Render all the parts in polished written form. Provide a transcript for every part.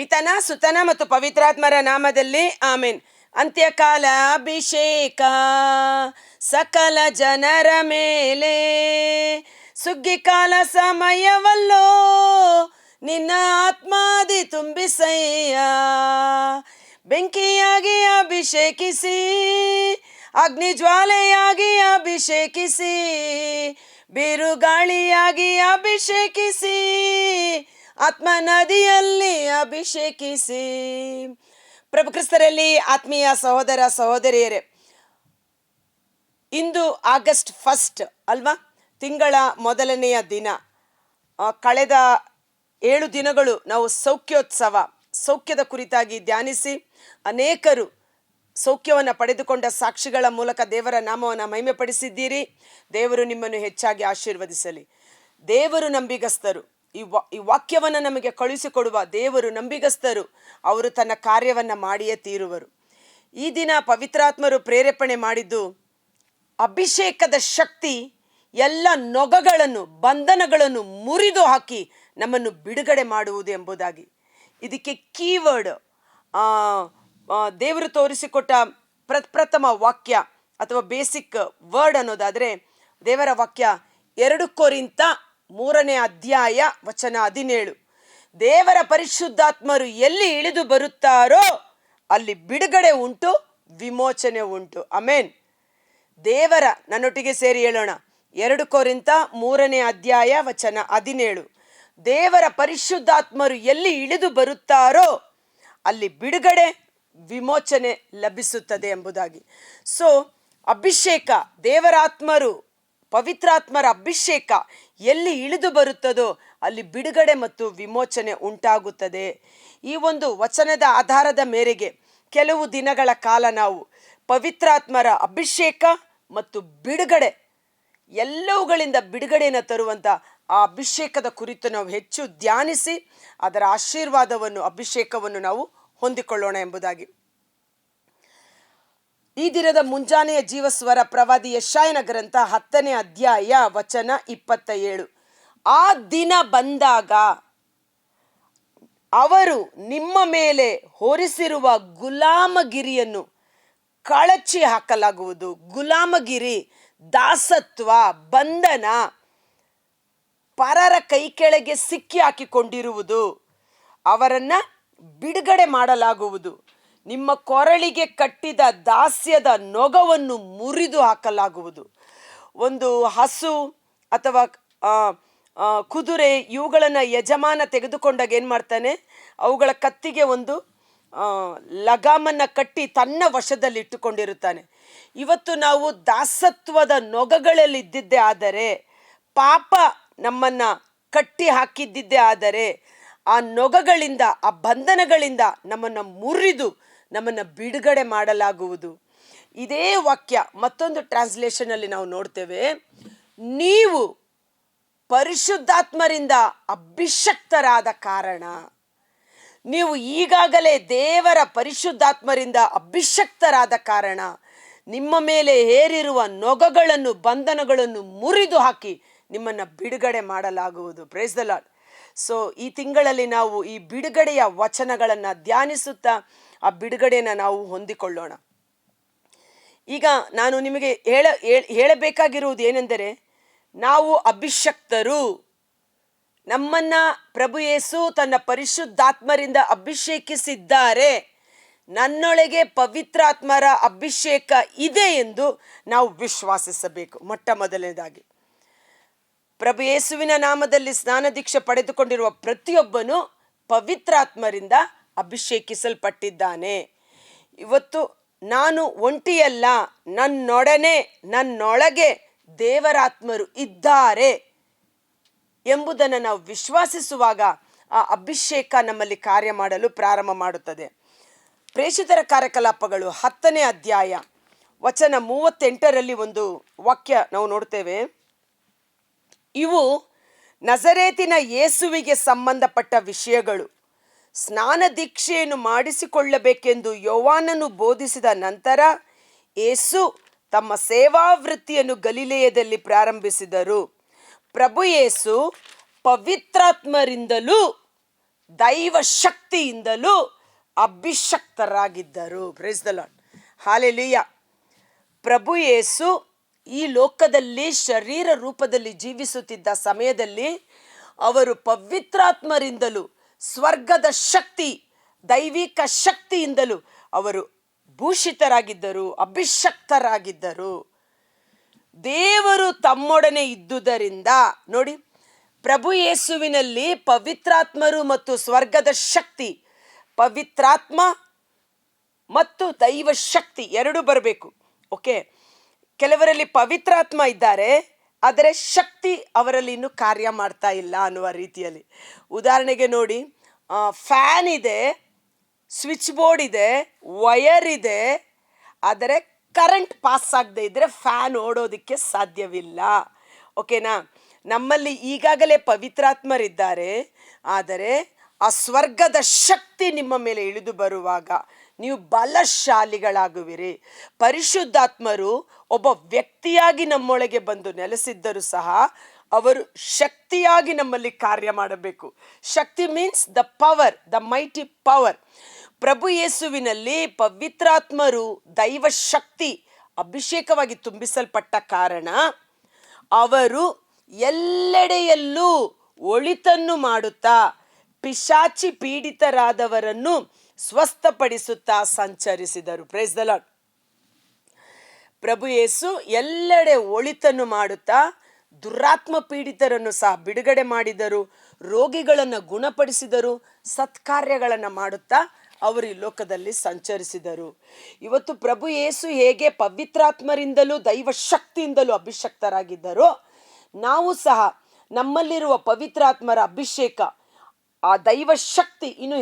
ಪಿತನ ಸುತನ ಮತ್ತು ಪವಿತ್ರಾತ್ಮರ ನಾಮದಲ್ಲಿ ಆಮೇನ್. ಅಂತ್ಯಕಾಲ ಅಭಿಷೇಕ ಸಕಲ ಜನರ ಮೇಲೆ, ಸುಗ್ಗಿಕಾಲ ಸಮಯವಲ್ಲೋ ನಿನ್ನ ಆತ್ಮಾದಿ ತುಂಬಿಸಯ್ಯ. ಬೆಂಕಿಯಾಗಿ ಅಭಿಷೇಕಿಸಿ, ಅಗ್ನಿ ಜ್ವಾಲೆಯಾಗಿ ಅಭಿಷೇಕಿಸಿ, ಬಿರುಗಾಳಿಯಾಗಿ ಅಭಿಷೇಕಿಸಿ, ಆತ್ಮ ನದಿಯಲ್ಲಿ ಅಭಿಷೇಕಿಸಿ. ಪ್ರಭು ಕ್ರಿಸ್ತರಲ್ಲಿ ಆತ್ಮೀಯ ಸಹೋದರ ಸಹೋದರಿಯರೇ, ಇಂದು ಆಗಸ್ಟ್ 1 ಅಲ್ವಾ, ತಿಂಗಳ ಮೊದಲನೆಯ ದಿನ. ಕಳೆದ 7 ದಿನಗಳು ನಾವು ಸೌಖ್ಯದ ಕುರಿತಾಗಿ ಧ್ಯಾನಿಸಿ ಅನೇಕರು ಸೌಖ್ಯವನ್ನು ಪಡೆದುಕೊಂಡ ಸಾಕ್ಷಿಗಳ ಮೂಲಕ ದೇವರ ನಾಮವನ್ನು ಮಹಿಮೆಪಡಿಸಿದ್ದೀರಿ. ದೇವರು ನಿಮ್ಮನ್ನು ಹೆಚ್ಚಾಗಿ ಆಶೀರ್ವದಿಸಲಿ. ದೇವರು ನಂಬಿಗಸ್ತರು. ಈ ವಾಕ್ಯವನ್ನು ನಮಗೆ ಕಳುಹಿಸಿಕೊಡುವ ದೇವರು ನಂಬಿಗಸ್ತರು. ಅವರು ತನ್ನ ಕಾರ್ಯವನ್ನು ಮಾಡಿಯೇ ತೀರುವರು. ಈ ದಿನ ಪವಿತ್ರಾತ್ಮರು ಪ್ರೇರೇಪಣೆ ಮಾಡಿದ್ದು ಅಭಿಷೇಕದ ಶಕ್ತಿ ಎಲ್ಲ ನೊಗಗಳನ್ನು ಬಂಧನಗಳನ್ನು ಮುರಿದು ಹಾಕಿ ನಮ್ಮನ್ನು ಬಿಡುಗಡೆ ಮಾಡುವುದು ಎಂಬುದಾಗಿ. ಇದಕ್ಕೆ ಕೀವರ್ಡ್ ದೇವರು ತೋರಿಸಿಕೊಟ್ಟ ಪ್ರಥಮ ವಾಕ್ಯ ಅಥವಾ ಬೇಸಿಕ್ ವರ್ಡ್ ಅನ್ನೋದಾದರೆ ದೇವರ ವಾಕ್ಯ 2 ಕೊರಿಂಥ 3ನೇ ಅಧ್ಯಾಯ ವಚನ 17. ದೇವರ ಪರಿಶುದ್ಧಾತ್ಮರು ಎಲ್ಲಿ ಇಳಿದು ಬರುತ್ತಾರೋ ಅಲ್ಲಿ ಬಿಡುಗಡೆ ಉಂಟು, ವಿಮೋಚನೆ ಉಂಟು. ಆಮೇನ್. ದೇವರ, ನನ್ನೊಟ್ಟಿಗೆ ಸೇರಿ ಹೇಳೋಣ, 2 ಕೊರಿಂಥ 3ನೇ ಅಧ್ಯಾಯ ವಚನ 17. ದೇವರ ಪರಿಶುದ್ಧಾತ್ಮರು ಎಲ್ಲಿ ಇಳಿದು ಬರುತ್ತಾರೋ ಅಲ್ಲಿ ಬಿಡುಗಡೆ, ವಿಮೋಚನೆ ಲಭಿಸುತ್ತದೆ ಎಂಬುದಾಗಿ. ಸೊ ಅಭಿಷೇಕ, ದೇವರ ಆತ್ಮರು, ಪವಿತ್ರಾತ್ಮರ ಅಭಿಷೇಕ ಎಲ್ಲಿ ಇಳಿದು ಬರುತ್ತದೋ ಅಲ್ಲಿ ಬಿಡುಗಡೆ ಮತ್ತು ವಿಮೋಚನೆ ಉಂಟಾಗುತ್ತದೆ. ಈ ಒಂದು ವಚನದ ಆಧಾರದ ಮೇರೆಗೆ ಕೆಲವು ದಿನಗಳ ಕಾಲ ನಾವು ಪವಿತ್ರಾತ್ಮರ ಅಭಿಷೇಕ ಮತ್ತು ಬಿಡುಗಡೆ, ಎಲ್ಲವುಗಳಿಂದ ಬಿಡುಗಡೆಯನ್ನು ತರುವಂಥ ಆ ಅಭಿಷೇಕದ ಕುರಿತು ನಾವು ಹೆಚ್ಚು ಧ್ಯಾನಿಸಿ ಅದರ ಆಶೀರ್ವಾದವನ್ನು, ಅಭಿಷೇಕವನ್ನು ನಾವು ಹೊಂದಿಕೊಳ್ಳೋಣ ಎಂಬುದಾಗಿ. ಈ ದಿನದ ಮುಂಜಾನೆಯ ಜೀವಸ್ವರ ಪ್ರವಾದಿ ಯೆಶಾಯನ ಗ್ರಂಥ 10ನೇ ಅಧ್ಯಾಯ ವಚನ 27. ಆ ದಿನ ಬಂದಾಗ ಅವರು ನಿಮ್ಮ ಮೇಲೆ ಹೊರಿಸಿರುವ ಗುಲಾಮಗಿರಿಯನ್ನು ಕಳಚಿ ಹಾಕಲಾಗುವುದು. ಗುಲಾಮಗಿರಿ, ದಾಸತ್ವ, ಬಂಧನ, ಪರರ ಕೈ ಕೆಳಗೆ ಸಿಕ್ಕಿ ಹಾಕಿಕೊಂಡಿರುವುದು, ಅವರನ್ನು ಬಿಡುಗಡೆ ಮಾಡಲಾಗುವುದು. ನಿಮ್ಮ ಕೊರಳಿಗೆ ಕಟ್ಟಿದ ದಾಸ್ಯದ ನೊಗವನ್ನು ಮುರಿದು ಹಾಕಲಾಗುವುದು. ಒಂದು ಹಸು ಅಥವಾ ಕುದುರೆ ಇವುಗಳನ್ನು ಯಜಮಾನ ತೆಗೆದುಕೊಂಡಾಗ ಏನು ಮಾಡ್ತಾನೆ, ಅವುಗಳ ಕತ್ತಿಗೆ ಒಂದು ಲಗಾಮನ್ನು ಕಟ್ಟಿ ತನ್ನ ವಶದಲ್ಲಿ ಇಟ್ಟುಕೊಂಡಿರುತ್ತಾನೆ. ಇವತ್ತು ನಾವು ದಾಸತ್ವದ ನೊಗಗಳಲ್ಲಿ ಇದ್ದಿದ್ದೇ ಆದರೆ, ಪಾಪ ನಮ್ಮನ್ನು ಕಟ್ಟಿ ಹಾಕಿದ್ದಿದ್ದೇ ಆದರೆ, ಆ ನೊಗಗಳಿಂದ, ಆ ಬಂಧನಗಳಿಂದ ನಮ್ಮನ್ನು ಮುರಿದು ನಮ್ಮನ್ನು ಬಿಡುಗಡೆ ಮಾಡಲಾಗುವುದು. ಇದೇ ವಾಕ್ಯ ಮತ್ತೊಂದು ಟ್ರಾನ್ಸ್ಲೇಷನಲ್ಲಿ ನಾವು ನೋಡ್ತೇವೆ, ನೀವು ಪರಿಶುದ್ಧಾತ್ಮರಿಂದ ಅಭಿಷಕ್ತರಾದ ಕಾರಣ, ನೀವು ಈಗಾಗಲೇ ದೇವರ ಪರಿಶುದ್ಧಾತ್ಮರಿಂದ ಅಭಿಷಕ್ತರಾದ ಕಾರಣ ನಿಮ್ಮ ಮೇಲೆ ಹೇರಿರುವ ನೊಗಗಳನ್ನು, ಬಂಧನಗಳನ್ನು ಮುರಿದು ಹಾಕಿ ನಿಮ್ಮನ್ನು ಬಿಡುಗಡೆ ಮಾಡಲಾಗುವುದು. Price the lord. ಸೊ ಈ ತಿಂಗಳಲ್ಲಿ ನಾವು ಈ ಬಿಡುಗಡೆಯ ವಚನಗಳನ್ನು ಧ್ಯಾನಿಸುತ್ತಾ ಆ ಬಿಡುಗಡೆಯನ್ನು ನಾವು ಹೊಂದಿಕೊಳ್ಳೋಣ. ಈಗ ನಾನು ನಿಮಗೆ ಹೇಳಬೇಕಾಗಿರುವುದು ಏನೆಂದರೆ, ನಾವು ಅಭಿಷಕ್ತರು. ನಮ್ಮನ್ನು ಪ್ರಭು ಯೇಸು ತನ್ನ ಪರಿಶುದ್ಧಾತ್ಮರಿಂದ ಅಭಿಷೇಕಿಸಿದ್ದಾರೆ. ನನ್ನೊಳಗೆ ಪವಿತ್ರಾತ್ಮರ ಅಭಿಷೇಕ ಇದೆ ಎಂದು ನಾವು ವಿಶ್ವಾಸಿಸಬೇಕು. ಮೊಟ್ಟ ಮೊದಲನೇದಾಗಿ ಪ್ರಭು ಯೇಸುವಿನ ನಾಮದಲ್ಲಿ ಸ್ನಾನ ದೀಕ್ಷೆ ಪಡೆದುಕೊಂಡಿರುವ ಪ್ರತಿಯೊಬ್ಬನು ಪವಿತ್ರಾತ್ಮರಿಂದ ಅಭಿಷೇಕಿಸಲ್ಪಟ್ಟಿದ್ದಾನೆ. ಇವತ್ತು ನಾನು ಒಂಟಿಯಲ್ಲ, ನನ್ನೊಡನೆ, ನನ್ನೊಳಗೆ ದೇವರಾತ್ಮರು ಇದ್ದಾರೆ ಎಂಬುದನ್ನು ನಾವು ವಿಶ್ವಾಸಿಸುವಾಗ ಆ ಅಭಿಷೇಕ ನಮ್ಮಲ್ಲಿ ಕಾರ್ಯ ಮಾಡಲು ಪ್ರಾರಂಭ ಮಾಡುತ್ತದೆ. ಪ್ರೇಷಿತರ ಕಾರ್ಯಕಲಾಪಗಳು 10ನೇ ಅಧ್ಯಾಯ ವಚನ 38ರಲ್ಲಿ ಒಂದು ವಾಕ್ಯ ನಾವು ನೋಡ್ತೇವೆ. ಇವು ನಜರೇತಿನ ಯೇಸುವಿಗೆ ಸಂಬಂಧಪಟ್ಟ ವಿಷಯಗಳು. ಸ್ನಾನ ದೀಕ್ಷೆಯನ್ನು ಮಾಡಿಸಿಕೊಳ್ಳಬೇಕೆಂದು ಯೋವಾನನು ಬೋಧಿಸಿದ ನಂತರ ಯೇಸು ತಮ್ಮ ಸೇವಾವೃತ್ತಿಯನ್ನು ಗಲಿಲೆಯದಲ್ಲಿ ಪ್ರಾರಂಭಿಸಿದರು. ಪ್ರಭು ಯೇಸು ಪವಿತ್ರಾತ್ಮರಿಂದಲೂ ದೈವ ಶಕ್ತಿಯಿಂದಲೂ ಅಭಿಷಕ್ತರಾಗಿದ್ದರು. Praise the lord. ಹಾಲೆಲೂಯಾ. ಪ್ರಭು ಯೇಸು ಈ ಲೋಕದಲ್ಲಿ ಶರೀರ ರೂಪದಲ್ಲಿ ಜೀವಿಸುತ್ತಿದ್ದ ಸಮಯದಲ್ಲಿ ಅವರು ಪವಿತ್ರಾತ್ಮರಿಂದಲೂ ಸ್ವರ್ಗದ ಶಕ್ತಿ, ದೈವಿಕ ಶಕ್ತಿಯಿಂದಲೂ ಅವರು ಭೂಷಿತರಾಗಿದ್ದರು, ಅಭಿಷಕ್ತರಾಗಿದ್ದರು. ದೇವರು ತಮ್ಮೊಡನೆ ಇದ್ದುದರಿಂದ ನೋಡಿ, ಪ್ರಭು ಯೇಸುವಿನಲ್ಲಿ ಪವಿತ್ರಾತ್ಮರು ಮತ್ತು ಸ್ವರ್ಗದ ಶಕ್ತಿ, ಪವಿತ್ರಾತ್ಮ ಮತ್ತು ದೈವ ಶಕ್ತಿ ಎರಡು ಬರಬೇಕು. ಓಕೆ, ಕೆಲವರಲ್ಲಿ ಪವಿತ್ರಾತ್ಮ ಇದ್ದಾರೆ, ಆದರೆ ಶಕ್ತಿ ಅವರಲ್ಲಿ ಇನ್ನೂ ಕಾರ್ಯ ಮಾಡ್ತಾ ಇಲ್ಲ ಅನ್ನುವ ರೀತಿಯಲ್ಲಿ. ಉದಾಹರಣೆಗೆ ನೋಡಿ, ಫ್ಯಾನ್ ಇದೆ, ಸ್ವಿಚ್ ಬೋರ್ಡ್ ಇದೆ, ವಯರ್ ಇದೆ, ಆದರೆ ಕರೆಂಟ್ ಪಾಸ್ ಆಗದೆ ಇದ್ದರೆ ಫ್ಯಾನ್ ಓಡೋದಕ್ಕೆ ಸಾಧ್ಯವಿಲ್ಲ. ಓಕೆನಾ? ನಮ್ಮಲ್ಲಿ ಈಗಾಗಲೇ ಪವಿತ್ರಾತ್ಮರಿದ್ದಾರೆ, ಆದರೆ ಆ ಸ್ವರ್ಗದ ಶಕ್ತಿ ನಿಮ್ಮ ಮೇಲೆ ಇಳಿದು ಬರುವಾಗ ನೀವು ಬಲಶಾಲಿಗಳಾಗುವಿರಿ. ಪರಿಶುದ್ಧಾತ್ಮರು ಒಬ್ಬ ವ್ಯಕ್ತಿಯಾಗಿ ನಮ್ಮೊಳಗೆ ಬಂದು ನೆಲೆಸಿದ್ದರೂ ಸಹ ಅವರು ಶಕ್ತಿಯಾಗಿ ನಮ್ಮಲ್ಲಿ ಕಾರ್ಯ ಮಾಡಬೇಕು. ಶಕ್ತಿ means the power, the mighty power. ಪ್ರಭು ಯೇಸುವಿನಲ್ಲಿ ಪವಿತ್ರಾತ್ಮರು ದೈವ ಶಕ್ತಿ ಅಭಿಷೇಕವಾಗಿ ತುಂಬಿಸಲ್ಪಟ್ಟ ಕಾರಣ ಅವರು ಎಲ್ಲೆಡೆಯಲ್ಲೂ ಒಳಿತನ್ನು ಮಾಡುತ್ತಾ ಪಿಶಾಚಿ ಪೀಡಿತರಾದವರನ್ನು ಸ್ವಸ್ಥಪಡಿಸುತ್ತಾ ಸಂಚರಿಸಿದರು. Praise the lord. ಪ್ರಭು ಯೇಸು ಎಲ್ಲೆಡೆ ಒಳಿತನ್ನು ಮಾಡುತ್ತಾ ದುರಾತ್ಮ ಪೀಡಿತರನ್ನು ಸಹ ಬಿಡುಗಡೆ ಮಾಡಿದರು, ರೋಗಿಗಳನ್ನು ಗುಣಪಡಿಸಿದರು, ಸತ್ಕಾರ್ಯಗಳನ್ನು ಮಾಡುತ್ತಾ ಅವರು ಈ ಲೋಕದಲ್ಲಿ ಸಂಚರಿಸಿದರು. ಇವತ್ತು ಪ್ರಭು ಯೇಸು ಹೇಗೆ ಪವಿತ್ರಾತ್ಮರಿಂದಲೂ ದೈವ ಶಕ್ತಿಯಿಂದಲೂ ಅಭಿಷಕ್ತರಾಗಿದ್ದರೋ, ನಾವು ಸಹ ನಮ್ಮಲ್ಲಿರುವ ಪವಿತ್ರಾತ್ಮರ ಅಭಿಷೇಕ, ಆ ದೈವ ಶಕ್ತಿ ಇನ್ನು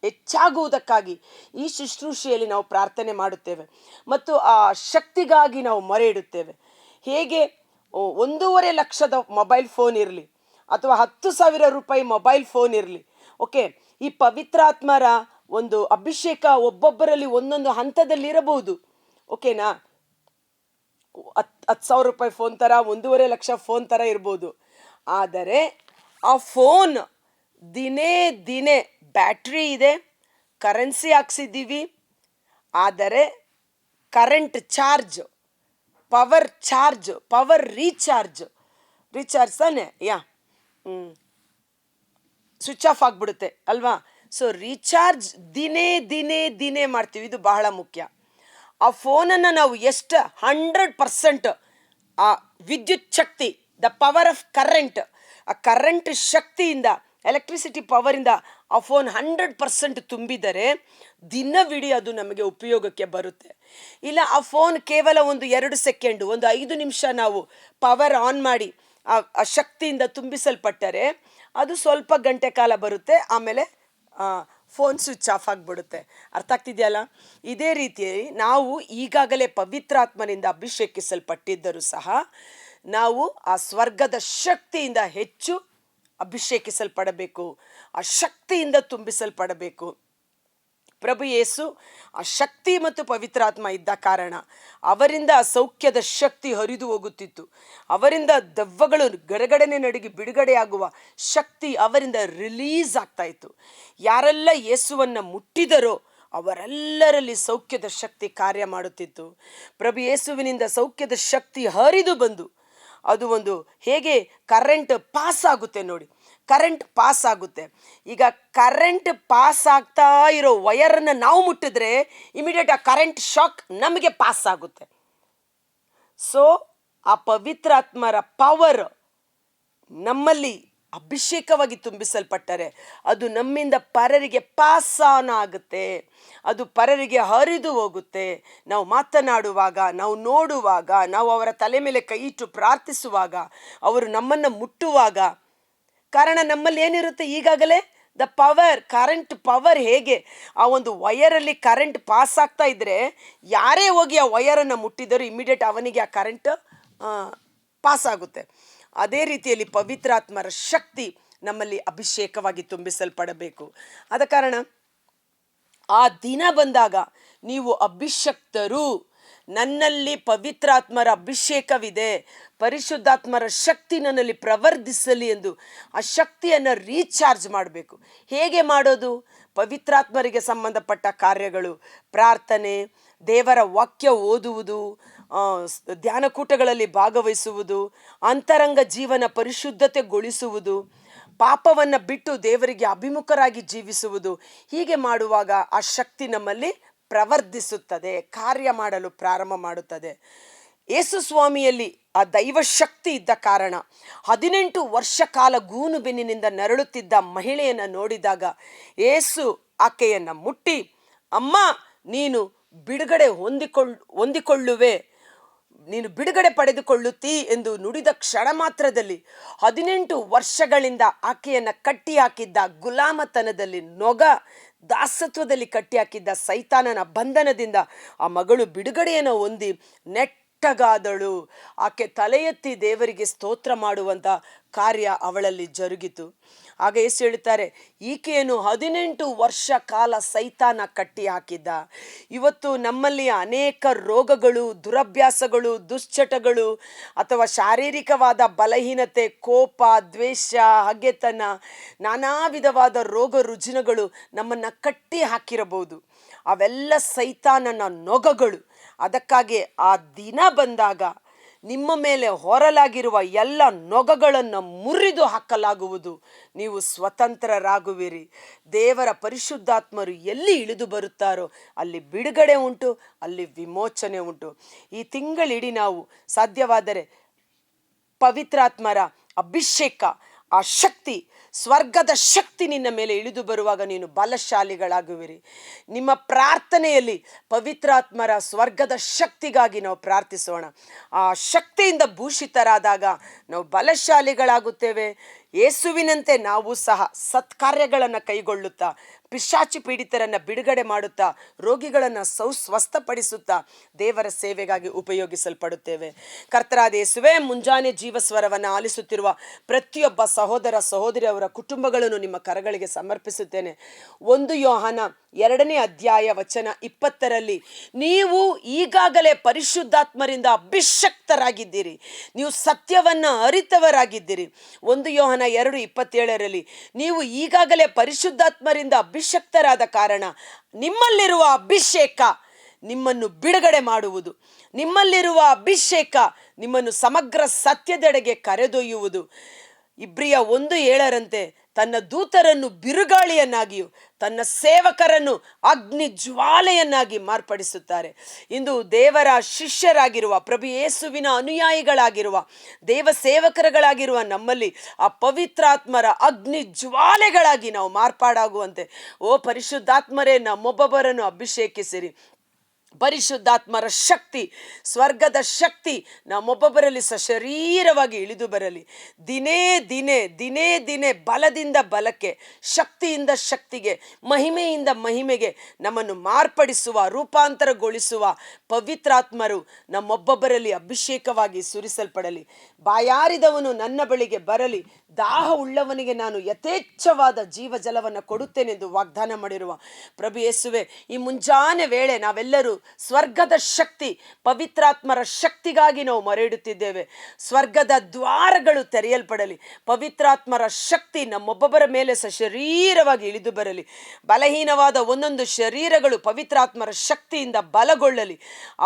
ಹೆಚ್ಚಾಗುವುದಕ್ಕಾಗಿ ಈ ಶುಶ್ರೂಷೆಯಲ್ಲಿ ನಾವು ಪ್ರಾರ್ಥನೆ ಮಾಡುತ್ತೇವೆ ಮತ್ತು ಆ ಶಕ್ತಿಗಾಗಿ ನಾವು ಮೊರೆ ಇಡುತ್ತೇವೆ. ಹೇಗೆ 1.5 ಲಕ್ಷದ ಮೊಬೈಲ್ ಫೋನ್ ಇರಲಿ ಅಥವಾ 10,000 ರೂಪಾಯಿ ಮೊಬೈಲ್ ಫೋನ್ ಇರಲಿ, ಓಕೆ, ಈ ಪವಿತ್ರಾತ್ಮರ ಒಂದು ಅಭಿಷೇಕ ಒಬ್ಬೊಬ್ಬರಲ್ಲಿ ಒಂದೊಂದು ಹಂತದಲ್ಲಿ ಇರಬಹುದು. ಓಕೆನಾ? 10,000 ರೂಪಾಯಿ ಫೋನ್ ಥರ, 1.5 ಲಕ್ಷ ಫೋನ್ ಥರ ಇರ್ಬೋದು. ಆದರೆ ಆ ಫೋನ್ ದಿನೇ ದಿನೇ ಬ್ಯಾಟ್ರಿ ಇದೆ, ಕರೆನ್ಸಿ ಹಾಕ್ಸಿದ್ದೀವಿ, ಆದರೆ current charge, power charge, power recharge ತಾನೆ, ಸ್ವಿಚ್ ಆಫ್ ಆಗಿಬಿಡುತ್ತೆ ಅಲ್ವಾ? ಸೊ ರೀಚಾರ್ಜ್ ದಿನೇ ದಿನೇ ದಿನೇ ಮಾಡ್ತೀವಿ. ಇದು ಬಹಳ ಮುಖ್ಯ. ಆ ಫೋನನ್ನು ನಾವು ಎಷ್ಟು 100% ಆ ವಿದ್ಯುತ್ ಶಕ್ತಿ, ದ ಪವರ್ ಆಫ್ ಕರೆಂಟ್, ಆ ಕರೆಂಟ್ ಶಕ್ತಿಯಿಂದ, ಎಲೆಕ್ಟ್ರಿಸಿಟಿ ಪವರಿಂದ ಆ ಫೋನ್ 100% ತುಂಬಿದರೆ ದಿನವಿಡೀ ಅದು ನಮಗೆ ಉಪಯೋಗಕ್ಕೆ ಬರುತ್ತೆ. ಇಲ್ಲ ಆ ಫೋನ್ ಕೇವಲ 1-2 ಸೆಕೆಂಡು, 5 ನಿಮಿಷ ನಾವು ಪವರ್ ಆನ್ ಮಾಡಿ ಆ ಶಕ್ತಿಯಿಂದ ತುಂಬಿಸಲ್ಪಟ್ಟರೆ ಅದು ಸ್ವಲ್ಪ ಗಂಟೆ ಕಾಲ ಬರುತ್ತೆ, ಆಮೇಲೆ ಫೋನ್ ಸ್ವಿಚ್ ಆಫ್ ಆಗಿಬಿಡುತ್ತೆ. ಅರ್ಥ ಆಗ್ತಿದೆಯಲ್ಲ? ಇದೇ ರೀತಿಯಲ್ಲಿ ನಾವು ಈಗಾಗಲೇ ಪವಿತ್ರಾತ್ಮನಿಂದ ಅಭಿಷೇಕಿಸಲ್ಪಟ್ಟಿದ್ದರೂ ಸಹ ನಾವು ಆ ಸ್ವರ್ಗದ ಶಕ್ತಿಯಿಂದ ಹೆಚ್ಚು ಅಭಿಷೇಕಿಸಲ್ಪಡಬೇಕು, ಆ ಶಕ್ತಿಯಿಂದ ತುಂಬಿಸಲ್ಪಡಬೇಕು. ಪ್ರಭು ಯೇಸು ಆ ಶಕ್ತಿ ಮತ್ತು ಪವಿತ್ರಾತ್ಮ ಇದ್ದ ಕಾರಣ ಅವರಿಂದ ಸೌಖ್ಯದ ಶಕ್ತಿ ಹರಿದು ಹೋಗುತ್ತಿತ್ತು. ಅವರಿಂದ ದೆವ್ವಗಳು ಗಡಗಡನೆ ನಡುಗಿ ಬಿಡುಗಡೆಯಾಗುವ ಶಕ್ತಿ ಅವರಿಂದ ರಿಲೀಸ್ ಆಗ್ತಾ ಇತ್ತು. ಯಾರೆಲ್ಲ ಯೇಸುವನ್ನು ಮುಟ್ಟಿದರೋ ಅವರೆಲ್ಲರಲ್ಲಿ ಸೌಖ್ಯದ ಶಕ್ತಿ ಕಾರ್ಯ ಮಾಡುತ್ತಿತ್ತು. ಪ್ರಭು ಯೇಸುವಿನಿಂದ ಸೌಖ್ಯದ ಶಕ್ತಿ ಹರಿದು ಬಂದು ಅದು ಒಂದು ಹೇಗೆ ಕರೆಂಟ್ ಪಾಸ್ ಆಗುತ್ತೆ ನೋಡಿ, ಕರೆಂಟ್ ಪಾಸ್ ಆಗುತ್ತೆ. ಈಗ ಕರೆಂಟ್ ಪಾಸ್ ಆಗ್ತಾ ಇರೋ ವಯರನ್ನು ನಾವು ಮುಟ್ಟಿದ್ರೆ ಇಮಿಡಿಯೇಟ್ ಆ ಕರೆಂಟ್ ಶಾಕ್ ನಮಗೆ ಪಾಸ್ ಆಗುತ್ತೆ. ಸೊ ಆ ಪವಿತ್ರಾತ್ಮರ ಪವರ್ ನಮ್ಮಲ್ಲಿ ಅಭಿಷೇಕವಾಗಿ ತುಂಬಿಸಲ್ಪಟ್ಟರೆ ಅದು ನಮ್ಮಿಂದ ಪರರಿಗೆ ಪಾಸ್ ಆನ್ ಆಗುತ್ತೆ, ಅದು ಪರರಿಗೆ ಹರಿದು ಹೋಗುತ್ತೆ. ನಾವು ಮಾತನಾಡುವಾಗ, ನಾವು ನೋಡುವಾಗ, ನಾವು ಅವರ ತಲೆ ಮೇಲೆ ಕೈ ಇಟ್ಟು ಪ್ರಾರ್ಥಿಸುವಾಗ, ಅವರು ನಮ್ಮನ್ನು ಮುಟ್ಟುವಾಗ, ಕಾರಣ ನಮ್ಮಲ್ಲಿ ಏನಿರುತ್ತೆ ಈಗಾಗಲೇ ದ ಪವರ್, ಕರೆಂಟ್ ಪವರ್. ಹೇಗೆ ಆ ಒಂದು ವಯರಲ್ಲಿ ಕರೆಂಟ್ ಪಾಸ್ ಆಗ್ತಾ ಇದ್ದರೆ ಯಾರೇ ಹೋಗಿ ಆ ವಯರನ್ನು ಮುಟ್ಟಿದರೂ ಇಮಿಡಿಯೇಟ್ ಅವನಿಗೆ ಆ ಕರೆಂಟ್ ಪಾಸ್ ಆಗುತ್ತೆ. ಅದೇ ರೀತಿಯಲ್ಲಿ ಪವಿತ್ರಾತ್ಮರ ಶಕ್ತಿ ನಮ್ಮಲ್ಲಿ ಅಭಿಷೇಕವಾಗಿ ತುಂಬಿಸಲ್ಪಡಬೇಕು. ಆದ ಕಾರಣ ಆ ದಿನ ಬಂದಾಗ ನೀವು ಅಭಿಷಕ್ತರು, ನನ್ನಲ್ಲಿ ಪವಿತ್ರಾತ್ಮರ ಅಭಿಷೇಕವಿದೆ, ಪರಿಶುದ್ಧಾತ್ಮರ ಶಕ್ತಿ ನನ್ನಲ್ಲಿ ಪ್ರವರ್ಧಿಸಲಿ ಎಂದು ಆ ಶಕ್ತಿಯನ್ನು ರೀಚಾರ್ಜ್ ಮಾಡಬೇಕು. ಹೇಗೆ ಮಾಡೋದು? ಪವಿತ್ರಾತ್ಮರಿಗೆ ಸಂಬಂಧಪಟ್ಟ ಕಾರ್ಯಗಳು, ಪ್ರಾರ್ಥನೆ, ದೇವರ ವಾಕ್ಯ ಓದುವುದು, ಧ್ಯಾನಕೂಟಗಳಲ್ಲಿ ಭಾಗವಹಿಸುವುದು, ಅಂತರಂಗ ಜೀವನ ಪರಿಶುದ್ಧತೆಗೊಳಿಸುವುದು, ಪಾಪವನ್ನು ಬಿಟ್ಟು ದೇವರಿಗೆ ಅಭಿಮುಖರಾಗಿ ಜೀವಿಸುವುದು. ಹೀಗೆ ಮಾಡುವಾಗ ಆ ಶಕ್ತಿ ನಮ್ಮಲ್ಲಿ ಪ್ರವರ್ಧಿಸುತ್ತದೆ, ಕಾರ್ಯ ಮಾಡಲು ಪ್ರಾರಂಭ ಮಾಡುತ್ತದೆ. ಯೇಸು ಸ್ವಾಮಿಯಲ್ಲಿ ಆ ದೈವ ಶಕ್ತಿ ಇದ್ದ ಕಾರಣ 18 ವರ್ಷ ಕಾಲ ಗೂನು ಬೆನ್ನಿನಿಂದ ನರಳುತ್ತಿದ್ದ ಮಹಿಳೆಯನ್ನು ನೋಡಿದಾಗ ಯೇಸು ಆಕೆಯನ್ನು ಮುಟ್ಟಿ, ಅಮ್ಮ, ನೀನು ಬಿಡುಗಡೆ ಹೊಂದಿಕೊಳ್ಳುವೆ, ನೀನು ಬಿಡುಗಡೆ ಪಡೆದುಕೊಳ್ಳುತ್ತೀ ಎಂದು ನುಡಿದ ಕ್ಷಣ ಮಾತ್ರದಲ್ಲಿ 18 ವರ್ಷಗಳಿಂದ ಆಕೆಯನ್ನು ಕಟ್ಟಿ ಹಾಕಿದ್ದ ಗುಲಾಮತನದಲ್ಲಿ, ನೊಗ ದಾಸತ್ವದಲ್ಲಿ ಕಟ್ಟಿ ಹಾಕಿದ್ದ ಸೈತಾನನ ಬಂಧನದಿಂದ ಆ ಮಗಳು ಬಿಡುಗಡೆಯನ್ನು ಹೊಂದಿ ನೆಟ್ಟಗಾದಳು. ಆಕೆ ತಲೆ ಎತ್ತಿ ದೇವರಿಗೆ ಸ್ತೋತ್ರ ಮಾಡುವಂಥ ಕಾರ್ಯ ಅವಳಲ್ಲಿ ಜರುಗಿತು. ಆಗ ಯೇಸು ಹೇಳುತ್ತಾರೆ, ಈಕೆಯನ್ನು 18 ವರ್ಷ ಕಾಲ ಸೈತಾನ ಕಟ್ಟಿ ಹಾಕಿದ್ದ. ಇವತ್ತು ನಮ್ಮಲ್ಲಿ ಅನೇಕ ರೋಗಗಳು, ದುರಭ್ಯಾಸಗಳು, ದುಶ್ಚಟಗಳು ಅಥವಾ ಶಾರೀರಿಕವಾದ ಬಲಹೀನತೆ, ಕೋಪ, ದ್ವೇಷ, ಹಗೆತನ, ನಾನಾ ವಿಧವಾದ ರೋಗ ರುಜಿನಗಳು ನಮ್ಮನ್ನು ಕಟ್ಟಿ ಹಾಕಿರಬಹುದು. ಅವೆಲ್ಲ ಸೈತಾನನ ನೊಗಗಳು. ಅದಕ್ಕಾಗಿ ಆ ದಿನ ಬಂದಾಗ ನಿಮ್ಮ ಮೇಲೆ ಹೊರಲಾಗಿರುವ ಎಲ್ಲ ನೊಗಗಳನ್ನು ಮುರಿದು ಹಾಕಲಾಗುವುದು. ನೀವು ಸ್ವತಂತ್ರರಾಗುವಿರಿ. ದೇವರ ಪರಿಶುದ್ಧಾತ್ಮರು ಎಲ್ಲಿ ಇಳಿದು ಬರುತ್ತಾರೋ ಅಲ್ಲಿ ಬಿಡುಗಡೆ ಉಂಟು, ಅಲ್ಲಿ ವಿಮೋಚನೆ ಉಂಟು. ಈ ತಿಂಗಳಿಡೀ ನಾವು ಸಾಧ್ಯವಾದರೆ ಪವಿತ್ರಾತ್ಮರ ಅಭಿಷೇಕ, ಆ ಶಕ್ತಿ, ಸ್ವರ್ಗದ ಶಕ್ತಿ ನಿನ್ನ ಮೇಲೆ ಇಳಿದು ಬರುವಾಗ ನೀನು ಬಲಶಾಲಿಗಳಾಗುವಿರಿ. ನಿಮ್ಮ ಪ್ರಾರ್ಥನೆಯಲ್ಲಿ ಪವಿತ್ರಾತ್ಮರ ಸ್ವರ್ಗದ ಶಕ್ತಿಗಾಗಿ ನಾವು ಪ್ರಾರ್ಥಿಸೋಣ. ಆ ಶಕ್ತಿಯಿಂದ ಭೂಷಿತರಾದಾಗ ನಾವು ಬಲಶಾಲಿಗಳಾಗುತ್ತೇವೆ. ಯೇಸುವಿನಂತೆ ನಾವು ಸಹ ಸತ್ಕಾರ್ಯಗಳನ್ನು ಕೈಗೊಳ್ಳುತ್ತಾ, ಪಿಶಾಚಿ ಪೀಡಿತರನ್ನು ಬಿಡುಗಡೆ ಮಾಡುತ್ತಾ, ರೋಗಿಗಳನ್ನು ಸ್ವಸ್ಥಪಡಿಸುತ್ತಾ ದೇವರ ಸೇವೆಗಾಗಿ ಉಪಯೋಗಿಸಲ್ಪಡುತ್ತೇವೆ. ಕರ್ತರಾದ ಯೇಸುವೇ, ಮುಂಜಾನೆ ಜೀವಸ್ವರವನ್ನು ಆಲಿಸುತ್ತಿರುವ ಪ್ರತಿಯೊಬ್ಬ ಸಹೋದರ ಸಹೋದರಿಯವರ ಕುಟುಂಬಗಳನ್ನು ನಿಮ್ಮ ಕರಗಳಿಗೆ ಸಮರ್ಪಿಸುತ್ತೇನೆ. 1 ಯೋಹಾನ 2ನೇ ಅಧ್ಯಾಯ ವಚನ 20ರಲ್ಲಿ, ನೀವು ಈಗಾಗಲೇ ಪರಿಶುದ್ಧಾತ್ಮರಿಂದ ಅಭಿಷಕ್ತರಾಗಿದ್ದೀರಿ, ನೀವು ಸತ್ಯವನ್ನು ಅರಿತವರಾಗಿದ್ದೀರಿ. 1 ಯೋಹಾನ 2:27ರಲ್ಲಿ, ನೀವು ಈಗಾಗಲೇ ಪರಿಶುದ್ಧಾತ್ಮರಿಂದ ಅಭಿಷಕ್ತರಾದ ಕಾರಣ ನಿಮ್ಮಲ್ಲಿರುವ ಅಭಿಷೇಕ ನಿಮ್ಮನ್ನು ಬಿಡುಗಡೆ ಮಾಡುವುದು, ನಿಮ್ಮಲ್ಲಿರುವ ಅಭಿಷೇಕ ನಿಮ್ಮನ್ನು ಸಮಗ್ರ ಸತ್ಯದೆಡೆಗೆ ಕರೆದೊಯ್ಯುವುದು. ಇಬ್ರಿಯ 1:7ರಂತೆ, ತನ್ನ ದೂತರನ್ನು ಬಿರುಗಾಳಿಯನ್ನಾಗಿಯೂ ತನ್ನ ಸೇವಕರನ್ನು ಅಗ್ನಿ ಜ್ವಾಲೆಯನ್ನಾಗಿ ಮಾರ್ಪಡಿಸುತ್ತಾರೆ. ಇಂದು ದೇವರ ಶಿಷ್ಯರಾಗಿರುವ, ಪ್ರಭು ಯೇಸುವಿನ ಅನುಯಾಯಿಗಳಾಗಿರುವ, ದೇವ ಸೇವಕರುಗಳಾಗಿರುವ ನಮ್ಮಲ್ಲಿ ಆ ಪವಿತ್ರಾತ್ಮರ ಅಗ್ನಿ ಜ್ವಾಲೆಗಳಾಗಿ ನಾವು ಮಾರ್ಪಾಡಾಗುವಂತೆ ಓ ಪರಿಶುದ್ಧಾತ್ಮರೇ, ನಮ್ಮೊಬ್ಬೊಬ್ಬರನ್ನು ಅಭಿಷೇಕಿಸಿರಿ. ಪರಿಶುದ್ಧಾತ್ಮರ ಶಕ್ತಿ, ಸ್ವರ್ಗದ ಶಕ್ತಿ ನಮ್ಮೊಬ್ಬೊಬ್ಬರಲ್ಲಿ ಸಶರೀರವಾಗಿ ಇಳಿದು ಬರಲಿ. ದಿನೇ ದಿನೇ ದಿನೇ ದಿನೇ ಬಲದಿಂದ ಬಲಕ್ಕೆ, ಶಕ್ತಿಯಿಂದ ಶಕ್ತಿಗೆ, ಮಹಿಮೆಯಿಂದ ಮಹಿಮೆಗೆ ನಮ್ಮನ್ನು ಮಾರ್ಪಡಿಸುವ, ರೂಪಾಂತರಗೊಳಿಸುವ ಪವಿತ್ರಾತ್ಮರು ನಮ್ಮೊಬ್ಬೊಬ್ಬರಲ್ಲಿ ಅಭಿಷೇಕವಾಗಿ ಸುರಿಸಲ್ಪಡಲಿ. ಬಾಯಾರಿದವನು ನನ್ನ ಬಳಿಗೆ ಬರಲಿ, ದಾಹ ಉಳ್ಳವನಿಗೆ ನಾನು ಯಥೇಚ್ಛವಾದ ಜೀವ ಜಲವನ್ನು ಕೊಡುತ್ತೇನೆಂದು ವಾಗ್ದಾನ ಮಾಡಿರುವ ಪ್ರಭು ಯೇಸುವೆ, ಈ ಮುಂಜಾನೆ ವೇಳೆ ನಾವೆಲ್ಲರೂ ಸ್ವರ್ಗದ ಶಕ್ತಿ, ಪವಿತ್ರಾತ್ಮರ ಶಕ್ತಿಗಾಗಿ ನಾವು ಮೊರೆ ಇಡುತ್ತಿದ್ದೇವೆ. ಸ್ವರ್ಗದ ದ್ವಾರಗಳು ತೆರೆಯಲ್ಪಡಲಿ. ಪವಿತ್ರಾತ್ಮರ ಶಕ್ತಿ ನಮ್ಮೊಬ್ಬೊಬ್ಬರ ಮೇಲೆ ಸಶರೀರವಾಗಿ ಇಳಿದು ಬರಲಿ. ಬಲಹೀನವಾದ ಒಂದೊಂದು ಶರೀರಗಳು ಪವಿತ್ರಾತ್ಮರ ಶಕ್ತಿಯಿಂದ ಬಲಗೊಳ್ಳಲಿ.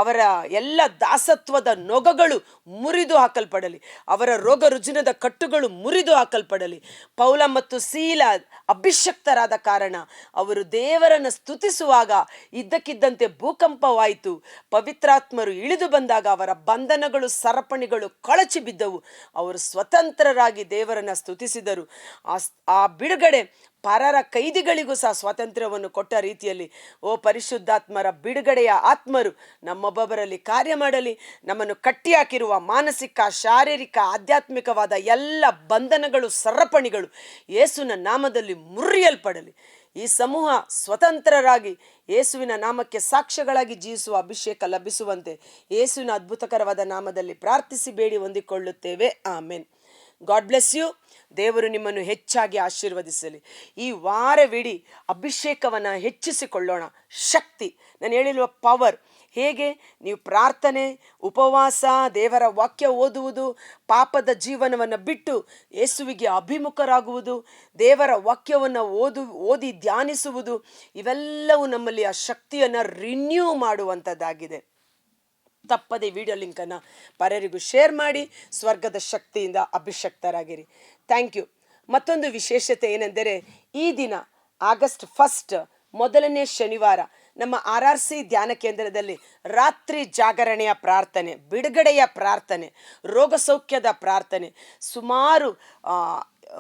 ಅವರ ಎಲ್ಲ ದಾಸತ್ವದ ನೊಗಗಳು ಮುರಿದು ಹಾಕಲ್ಪಡಲಿ. ಅವರ ರೋಗ ರುಜಿನದ ಕಟ್ಟುಗಳು ಮುರಿದು ಹಾಕಲ್ಪಡಲಿ. ಪೌಲ ಮತ್ತು ಸೀಲ ಅಭಿಷಕ್ತರಾದ ಕಾರಣ ಅವರು ದೇವರನ್ನು ಸ್ತುತಿಸುವಾಗ ಇದ್ದಕ್ಕಿದ್ದಂತೆ ಭೂಕಂಪವಾಯಿತು. ಪವಿತ್ರಾತ್ಮರು ಇಳಿದು ಬಂದಾಗ ಅವರ ಬಂಧನಗಳು, ಸರಪಣಿಗಳು ಕಳಚಿ ಬಿದ್ದವು. ಅವರು ಸ್ವತಂತ್ರರಾಗಿ ದೇವರನ್ನು ಸ್ತುತಿಸಿದರು. ಆ ಬಿಡುಗಡೆ ಪರರ ಕೈದಿಗಳಿಗೂ ಸಹ ಸ್ವಾತಂತ್ರ್ಯವನ್ನು ಕೊಟ್ಟ ರೀತಿಯಲ್ಲಿ ಓ ಪರಿಶುದ್ಧಾತ್ಮರ ಬಿಡುಗಡೆಯ ಆತ್ಮರು ನಮ್ಮೊಬ್ಬೊಬ್ಬರಲ್ಲಿ ಕಾರ್ಯ ಮಾಡಲಿ. ನಮ್ಮನ್ನು ಕಟ್ಟಿಹಾಕಿರುವ ಮಾನಸಿಕ, ಶಾರೀರಿಕ, ಆಧ್ಯಾತ್ಮಿಕವಾದ ಎಲ್ಲ ಬಂಧನಗಳು, ಸರಪಣಿಗಳು ಯೇಸುವಿನ ನಾಮದಲ್ಲಿ ಮುರಿಯಲ್ಪಡಲಿ. ಈ ಸಮೂಹ ಸ್ವತಂತ್ರರಾಗಿ ಯೇಸುವಿನ ನಾಮಕ್ಕೆ ಸಾಕ್ಷ್ಯಗಳಾಗಿ ಜೀವಿಸುವ ಅಭಿಷೇಕ ಲಭಿಸುವಂತೆ ಯೇಸುವಿನ ಅದ್ಭುತಕರವಾದ ನಾಮದಲ್ಲಿ ಪ್ರಾರ್ಥಿಸಿ ಬೇಡಿ ಹೊಂದಿಕೊಳ್ಳುತ್ತೇವೆ. ಆಮೆನ್. God bless you. ದೇವರು ನಿಮ್ಮನ್ನು ಹೆಚ್ಚಾಗಿ ಆಶೀರ್ವದಿಸಲಿ. ಈ ವಾರವಿಡೀ ಅಭಿಷೇಕವನ್ನು ಹೆಚ್ಚಿಸಿಕೊಳ್ಳೋಣ. ಶಕ್ತಿ, ನಾನು ಹೇಳಿರುವ ಪವರ್ ಹೇಗೆ? ನೀವು ಪ್ರಾರ್ಥನೆ, ಉಪವಾಸ, ದೇವರ ವಾಕ್ಯ ಓದುವುದು, ಪಾಪದ ಜೀವನವನ್ನು ಬಿಟ್ಟು ಯೇಸುವಿಗೆ ಅಭಿಮುಖರಾಗುವುದು, ದೇವರ ವಾಕ್ಯವನ್ನು ಓದಿ ಧ್ಯಾನಿಸುವುದು, ಇವೆಲ್ಲವೂ ನಮ್ಮಲ್ಲಿ ಆ ಶಕ್ತಿಯನ್ನು ರಿನ್ಯೂ ಮಾಡುವಂಥದ್ದಾಗಿದೆ. ತಪ್ಪದೆ ವಿಡಿಯೋ ಲಿಂಕನ್ನು ಪರರಿಗೂ ಶೇರ್ ಮಾಡಿ ಸ್ವರ್ಗದ ಶಕ್ತಿಯಿಂದ ಅಭಿಷಕ್ತರಾಗಿರಿ. Thank you. ಮತ್ತೊಂದು ವಿಶೇಷತೆ ಏನೆಂದರೆ, ಈ ದಿನ ಆಗಸ್ಟ್ 1 ಮೊದಲನೇ ಶನಿವಾರ ನಮ್ಮ RRC ಧ್ಯಾನ ಕೇಂದ್ರದಲ್ಲಿ ರಾತ್ರಿ ಜಾಗರಣೆಯ ಪ್ರಾರ್ಥನೆ, ಬಿಡುಗಡೆಯ ಪ್ರಾರ್ಥನೆ, ರೋಗ ಸೌಖ್ಯದ ಪ್ರಾರ್ಥನೆ, ಸುಮಾರು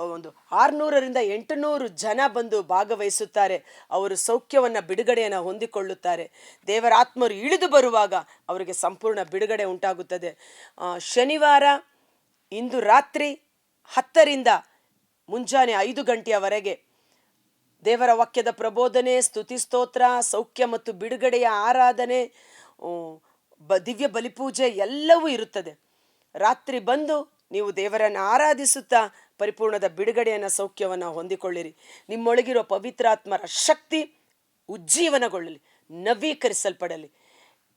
ಒಂದು 600ರಿಂದ 800 ಜನ ಬಂದು ಭಾಗವಹಿಸುತ್ತಾರೆ. ಅವರು ಸೌಖ್ಯವನ್ನು, ಬಿಡುಗಡೆಯನ್ನು ಹೊಂದಿಕೊಳ್ಳುತ್ತಾರೆ. ದೇವರ ಆತ್ಮರು ಇಳಿದು ಬರುವಾಗ ಅವರಿಗೆ ಸಂಪೂರ್ಣ ಬಿಡುಗಡೆ ಉಂಟಾಗುತ್ತದೆ. ಶನಿವಾರ ಇಂದು ರಾತ್ರಿ 10ರಿಂದ ಮುಂಜಾನೆ 5 ಗಂಟೆಯವರೆಗೆ ದೇವರ ವಾಕ್ಯದ ಪ್ರಬೋಧನೆ, ಸ್ತುತಿ ಸ್ತೋತ್ರ, ಸೌಖ್ಯ ಮತ್ತು ಬಿಡುಗಡೆಯ ಆರಾಧನೆ, ದಿವ್ಯ ಬಲಿಪೂಜೆ ಎಲ್ಲವೂ ಇರುತ್ತದೆ. ರಾತ್ರಿ ಬಂದು ನೀವು ದೇವರನ್ನು ಆರಾಧಿಸುತ್ತಾ ಪರಿಪೂರ್ಣದ ಬಿಡುಗಡೆಯನ್ನು, ಸೌಖ್ಯವನ್ನು ಹೊಂದಿಕೊಳ್ಳಿರಿ. ನಿಮ್ಮೊಳಗಿರೋ ಪವಿತ್ರಾತ್ಮರ ಶಕ್ತಿ ಉಜ್ಜೀವನಗೊಳ್ಳಲಿ, ನವೀಕರಿಸಲ್ಪಡಲಿ.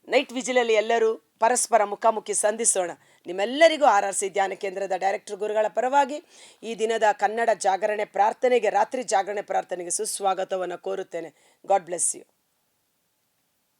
ನೈಟ್ ವಿಜಿಲಲ್ಲಿ ಎಲ್ಲರೂ ಪರಸ್ಪರ ಮುಖಾಮುಖಿ ಸಂಧಿಸೋಣ. ನಿಮ್ಮೆಲ್ಲರಿಗೂ RRC ಧ್ಯಾನ ಕೇಂದ್ರದ ಡೈರೆಕ್ಟರ್ ಗುರುಗಳ ಪರವಾಗಿ ಈ ದಿನದ ಕನ್ನಡ ಜಾಗರಣೆ ಪ್ರಾರ್ಥನೆಗೆ, ರಾತ್ರಿ ಜಾಗರಣೆ ಪ್ರಾರ್ಥನೆಗೆ ಸುಸ್ವಾಗತವನ್ನು ಕೋರುತ್ತೇನೆ. God bless you.